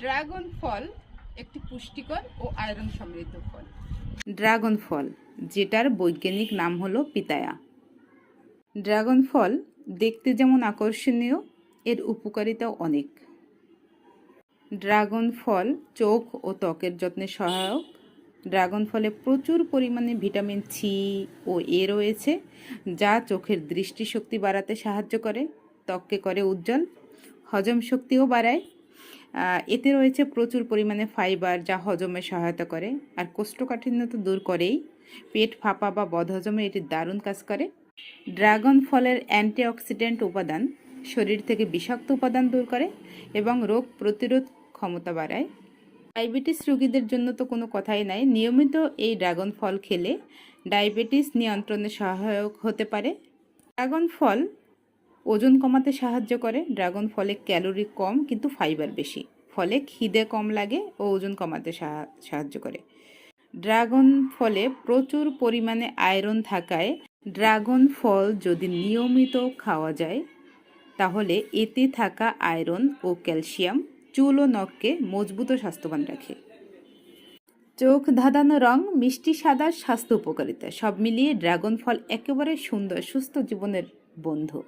Dragon ফল একটি পুষ্টিকর ও iron সমৃদ্ধ ফল। ড্রাগন ফল, যেটার বৈজ্ঞানিক নাম হলো পিতায়া। ড্রাগন ফল দেখতে যেমন আকর্ষণীয়, এর উপকারিতাও অনেক। ড্রাগন ফল চোখ ও ত্বকের যত্নে সহায়ক। ড্রাগন ফলে প্রচুর পরিমাণে ভিটামিন সি ও এ রয়েছে, যা চোখের দৃষ্টিশক্তি বাড়াতে সাহায্য করে, ত্বককে করে উজ্জ্বল, হজম শক্তিও বাড়ায়। এতে রয়েছে প্রচুর পরিমাণে ফাইবার, যা হজমে সহায়তা করে। আর কোষ্ঠকাঠিন্য তো দূর করেই, পেট ফাঁপা বা বদহজমে এটি দারুণ কাজ করে। ড্রাগন ফলের অ্যান্টিঅক্সিডেন্ট উপাদান শরীর থেকে বিষাক্ত উপাদান দূর করে এবং রোগ প্রতিরোধ ক্ষমতা বাড়ায়। ডায়াবেটিস রোগীদের জন্য তো কোনো কথাই নাই। নিয়মিত এই ড্রাগন ফল খেলে ডায়াবেটিস নিয়ন্ত্রণে সহায়ক হতে পারে। ড্রাগন ফল ওজন কমাতে সাহায্য করে। ড্রাগন ফলে ক্যালোরি কম কিন্তু ফাইবার বেশি, ফলে খিদে কম লাগে ও ওজন কমাতে সাহায্য করে। ড্রাগন ফলে প্রচুর পরিমাণে আয়রন থাকায় ড্রাগন ফল যদি নিয়মিত খাওয়া যায়, তাহলে এতে থাকা আয়রন ও ক্যালসিয়াম চুল ও নখকে মজবুত ও স্বাস্থ্যবান রাখে। চোখ ধাঁধানো রং, মিষ্টি সাদার স্বাস্থ্য উপকারিতা, সব মিলিয়ে ড্রাগন ফল একেবারে সুন্দর সুস্থ জীবনের বন্ধু।